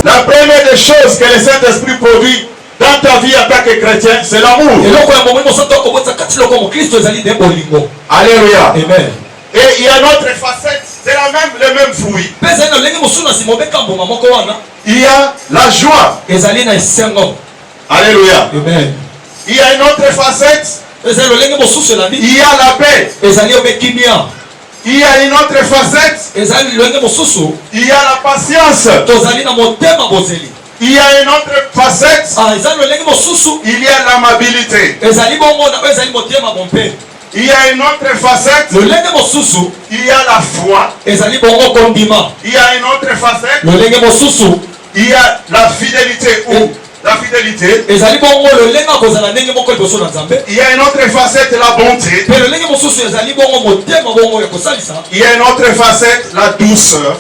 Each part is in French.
La première des choses que le Saint-Esprit produit dans ta vie en tant que chrétien, c'est l'amour. Alléluia. Amen. Et il y a notre facette, c'est le même fruit. Il y a la joie. Alléluia. Amen. Il y a une autre facette. Il y a la paix. Il y a une autre facette. Il y a la patience. Il y a une autre facette. Il y a l'amabilité. Il y a une autre facette. Il y a la foi. Il y a une autre facette. Il y a la fidélité ou la fidélité. Il y a une autre facette, la bonté. Il y a une autre facette, la douceur.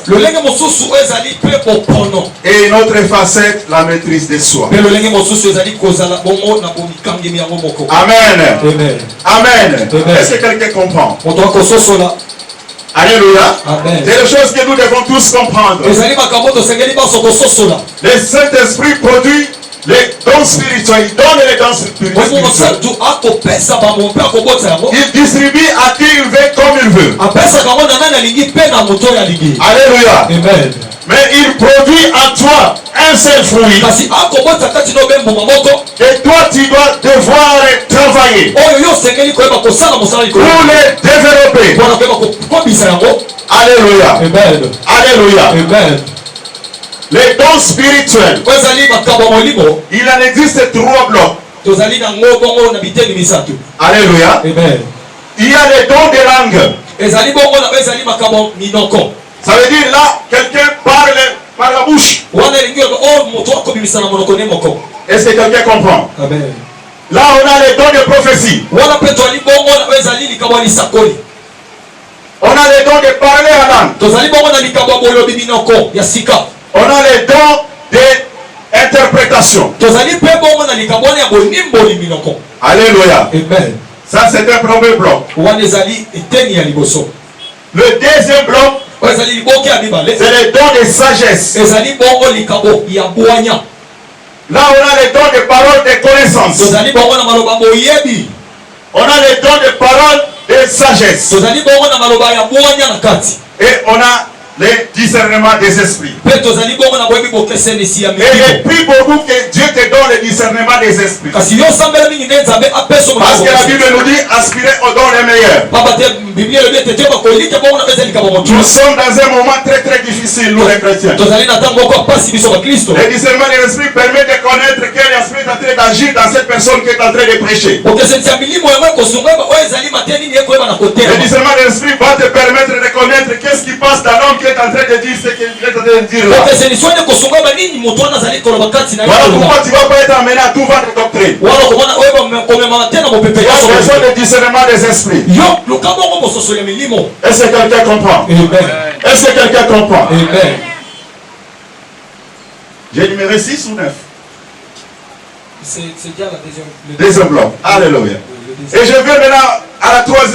Et une autre facette, la maîtrise de soi. Amen. Amen. Est-ce que quelqu'un comprend? Alléluia. C'est des choses que nous devons tous comprendre. Le Saint-Esprit produit les dons spirituels. Il donne les dons spirituels. Il distribue à qui il veut comme il veut. Alléluia. Amen. Mais il produit en toi un seul fruit que toi tu dois devoir travailler pour les développer. Alléluia. Amen. Alléluia. Amen. Les dons spirituels, il en existe 3 blocs. Alléluia. Amen. Il y a les dons de langue. Ça veut dire là, quelqu'un parle par la bouche. Est-ce que quelqu'un comprend? Amen. Là, on a les dons de prophétie. On a les dons de parler en langue. On a les dons d'interprétation. Alléluia. Amen. Ça, c'est un premier bloc. Le deuxième bloc, c'est les dons de sagesse. Là, on a les dons de paroles de connaissance. On a les dons de paroles de sagesse. Et on a les discernements des esprits. Et depuis beaucoup que Dieu te donne le discernement des esprits. Parce que la Bible nous dit aspirer aux dons les meilleurs. Nous sommes dans un moment très très difficile, nous les chrétiens. Le discernement des esprits permet de connaître quel esprit est en train d'agir dans cette personne qui est en train de prêcher. Le discernement des esprits va te permettre de connaître qu'est-ce qui passe dans l'homme qui est en train de dire ce qu'il est en train de dire là. Voilà pourquoi tu ne vas pas être amené à tout vendre doctrine. Il y a besoin de discernement des esprits. Est-ce que quelqu'un comprend? Est-ce que quelqu'un comprend? J'ai numéro 6 ou 9? C'est déjà la deuxième bloc. Alléluia. Et je viens maintenant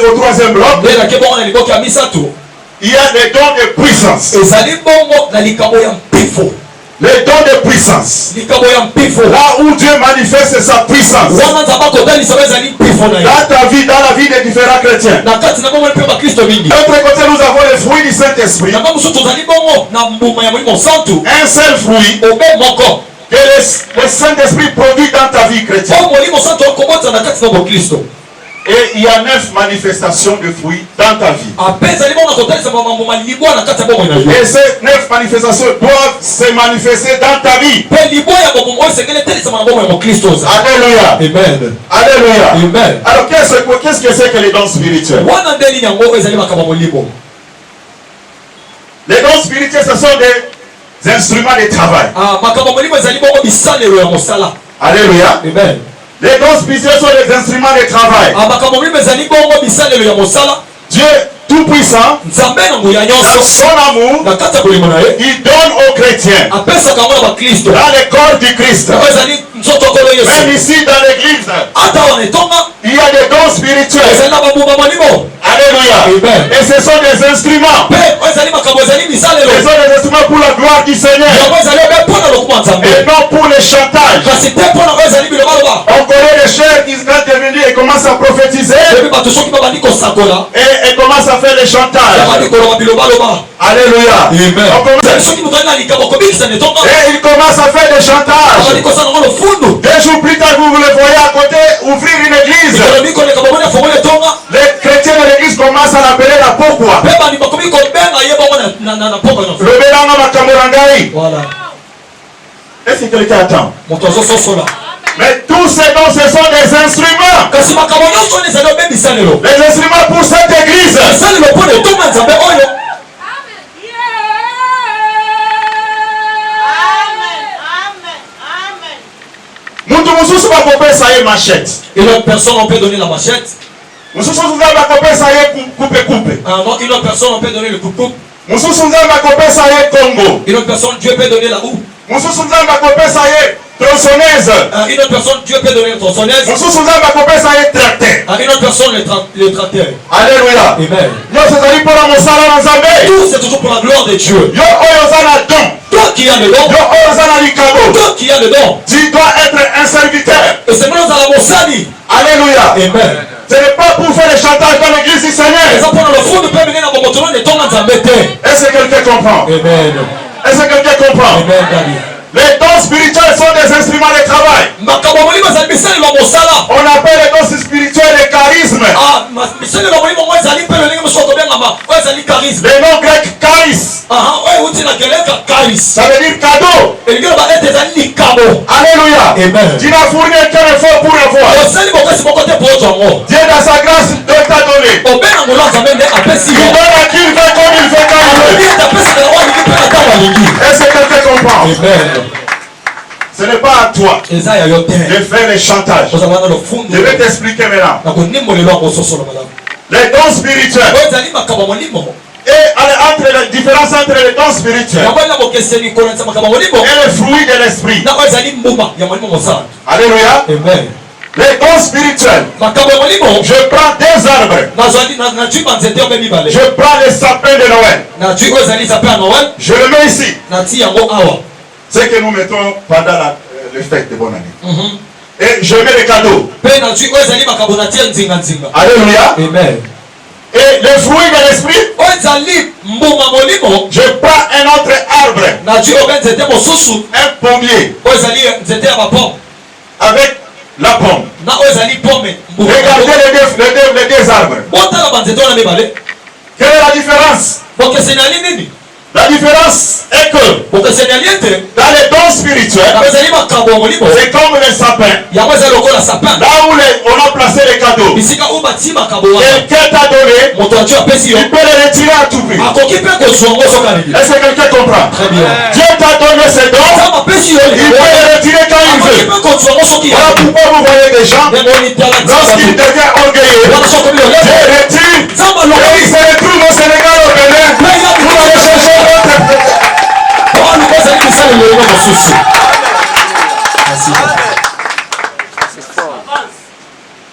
au troisième bloc. Il y a des dons de puissance. Les dons de puissance. Là où Dieu manifeste sa puissance. Dans ta vie, dans la vie des différents chrétiens. De l'autre côté, nous avons les fruits du Saint-Esprit. Un seul fruit que le Saint-Esprit produit dans ta vie chrétienne. Et il y a 9 manifestations de fruits dans ta vie. Et ces 9 manifestations doivent se manifester dans ta vie. Alléluia. Amen. Alléluia. Amen. Alors qu'est-ce que c'est que les dons spirituels? Les dons spirituels, ce sont des instruments de travail. Alléluia. Amen. Les dons spirituels sont des instruments de travail. Dieu Tout-Puissant, dans son amour, il donne aux chrétiens, dans le corps du Christ, même ici dans l'église, il y a des dons spirituels. Alléluia. Alléluia. Et ce sont des instruments. Ce sont des instruments pour la gloire du Seigneur. Et non pour le chantage. On connaît les chefs qui sont devenus et commencent à prophétiser. Et commencent à faire les chantages. Alléluia. Et ils commencent à faire des chantages. 2 jours plus tard, vous le voyez à côté ouvrir une église. Les chrétiens de l'église commencent à l'appeler la pourquoi. Voilà. Est-ce que quelqu'un attend? Mais tous ces dons, ce sont des instruments. Les instruments pour cette église. Et l'autre personne, on peut donner la machette. Une autre personne, on peut donner le coupe-coupe. Une autre personne, Dieu peut donner la houe. tronçonneuse. Une autre personne, Dieu peut donner la tronçonneuse. Une autre personne, le tracteur. Alléluia. Amen. Tout c'est toujours pour la gloire de Dieu. Toi qui as le don. Toi qui as le don. Tu dois être un serviteur. Et c'est maintenant dans la Mossali. Alléluia. Amen. Ce n'est pas pour faire le chantage dans l'église du Seigneur. Est-ce que quelqu'un comprend? Amen. Est-ce que quelqu'un comprend? Amen. Les dons spirituels sont des instruments de travail. On appelle les dons spirituels les charismes. Le nom grec charis. Ça veut dire cadeau. Alléluia. Amen. Tu n'as fourni aucun effort pour avoir. Dieu dans sa grâce t'a donné. Il donne à qui il veut comme il veut quand il veut. Est-ce que quelqu'un comprend? Amen. Ce n'est pas à toi de faire les chantages. Je vais t'expliquer maintenant. Les dons spirituels. Et la différence entre les dons spirituels et le fruit de l'esprit. Alléluia. Amen. Les dons spirituels. Je prends 2 arbres. Je prends les sapins de Noël. Je le mets ici. C'est que nous mettons pendant le fête de bonne année. Et je mets les cadeaux. Alléluia. Amen. Et le fruit de l'esprit, je prends un autre arbre. Un pommier. Avec la pomme. Regardez les deux arbres. Quelle est la différence? La différence est que dans les dons spirituels, c'est comme les sapins. Là où on a placé les cadeaux, quelqu'un t'a donné, il peut les retirer à tout prix. Est-ce que quelqu'un comprend? Très bien. Dieu t'a donné ses dons, il peut les retirer quand il veut. Voilà pourquoi vous voyez des gens, lorsqu'ils deviennent orgueilleux, Dieu retire et ils se retrouvent au Sénégal, au Bénin. Vous allez chercher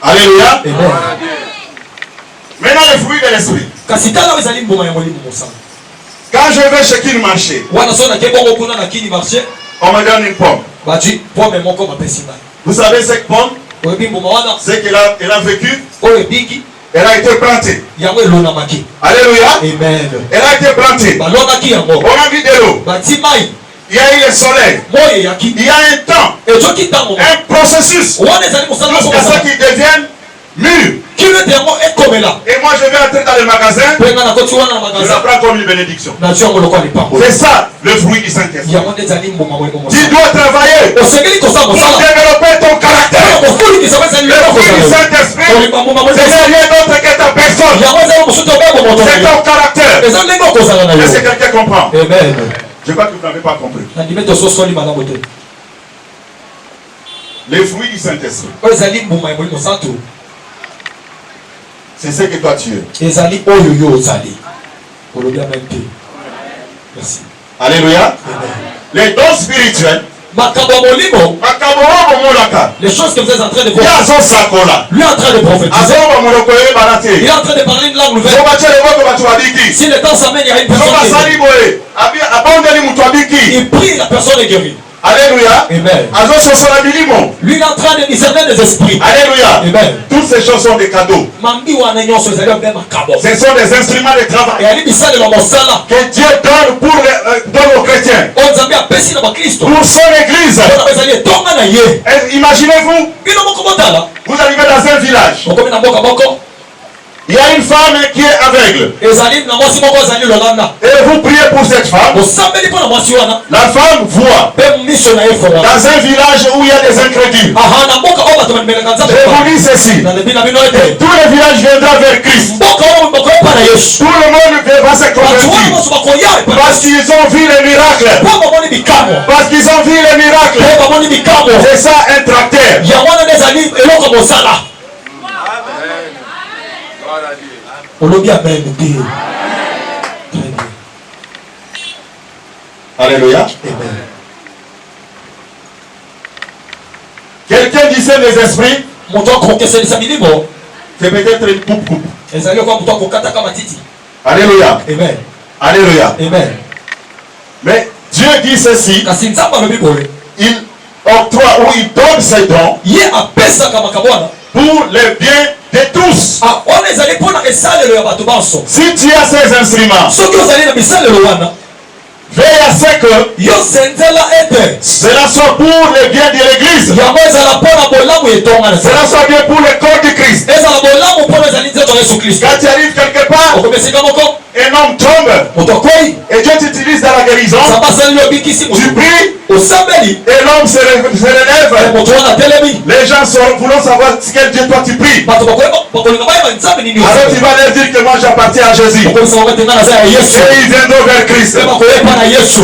Alléluia. Maintenant les fruits de l'esprit. Quand je vais chez qui marché, on me donne une pomme. Vous savez cette pomme, c'est qu'elle a vécu, elle a été plantée. Alléluia. Amen. Elle a été plantée. On a mis de l'eau. Il y a eu le soleil. Il y a un temps, un processus jusqu'à ce qu'ils deviennent mûrs. Et moi je vais entrer dans le magasin, je la prends comme une bénédiction. C'est ça le fruit du Saint-Esprit. Tu dois travailler pour développer ton caractère. Le fruit du Saint-Esprit, c'est rien d'autre que ta personne. C'est ton caractère. Est-ce que quelqu'un comprend? Amen. Je crois que vous n'avez pas compris. Les fruits du Saint-Esprit, c'est ce que toi tu es. Merci. Alléluia. Les dons spirituels, les choses que vous êtes en train de voir. Lui est en train de prophétiser. Il est en train de parler une langue nouvelle. Si le temps s'amène, il y a une personne qui il prie, la personne est guérie. Alléluia. Amen. Lui il est en train de discerner des esprits. Alléluia. Amen. Toutes ces choses sont des cadeaux. Ce sont des instruments de travail que Dieu donne donne aux chrétiens. Pour son église. Imaginez-vous, vous arrivez dans un village. Il y a une femme qui est aveugle. Et vous priez pour cette femme. La femme voit. Dans un village où il y a des incrédules. Je vous dis ceci. Tout le village viendra vers Christ. Tout le monde va se convertir. Parce qu'ils ont vu les miracles. Parce qu'ils ont vu les miracles. C'est ça un tracteur. Alléluia. Amen. Quelqu'un disait les esprits. C'est peut-être une coupe. Alléluia. Amen. Alléluia. Amen. Mais Dieu dit ceci. Il octroie ou il donne ses dons pour le bien de tous. Si tu as ces instruments, veille à ce que cela soit pour le bien de l'église. Cela soit bien pour le corps du Christ. Quand tu arrives quelque part, un homme tombe et Dieu t'utilise dans la guérison. Tu pries et l'homme se relève. Les gens voulont savoir quel Dieu toi tu pries. Alors tu vas leur dire que moi j'appartiens à Jésus. Et ils viendront vers Christ.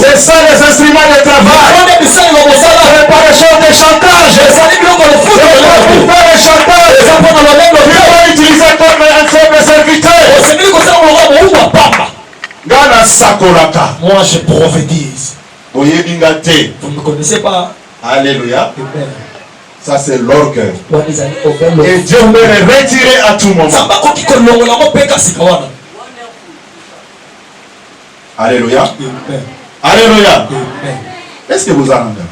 C'est ça les instruments de travail. C'est pas les choses de chantage. C'est pas pour faire le chantage. Tu vas utiliser comme un simple serviteur. Moi je prophétise. Vous ne me connaissez pas. Alléluia. Amen. Ça c'est l'orgueil. Et Dieu peut le retirer à tout moment. Alléluia. Amen. Alléluia. Amen. Est-ce que vous entendez?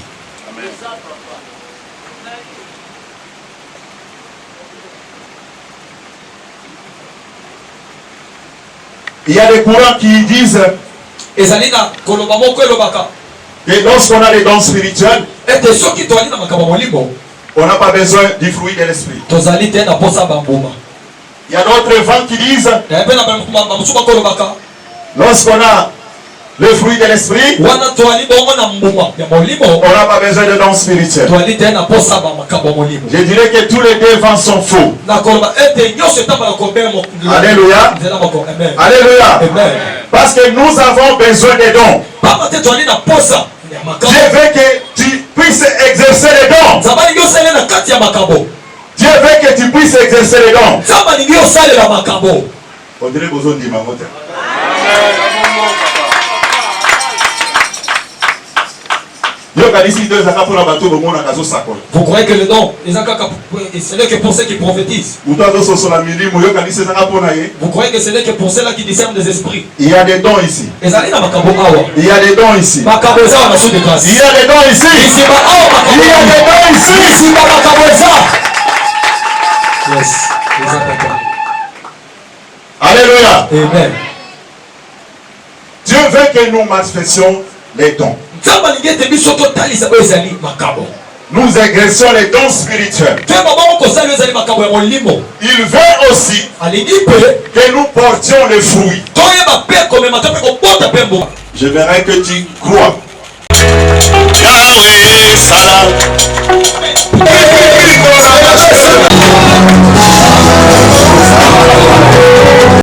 Il y a des courants qui disent que lorsqu'on a des dons spirituels, on n'a pas besoin du fruit de l'esprit. Il y a d'autres vents qui disent lorsqu'on a le fruit de l'esprit, on n'a pas besoin de dons spirituels. Je dirais que tous les deux vents sont faux. Alléluia. Alléluia. Parce que nous avons besoin des dons. Dieu veut que tu puisses exercer les dons. Dieu veut que tu puisses exercer les dons. On dirait besoin de m'amoter. Vous croyez que le don, ce n'est que pour ceux qui prophétisent? Vous croyez que ce n'est que pour ceux-là qui discernent des esprits? Il y a des dons ici. Il y a des dons ici. Il y a des dons ici. Il y a des dons ici. Yes. Alléluia. Amen. Dieu veut que nous manifestions les dons. Nous exerçons les dons spirituels. Il veut aussi que nous portions les fruits. J'aimerais que tu crois. Yahweh.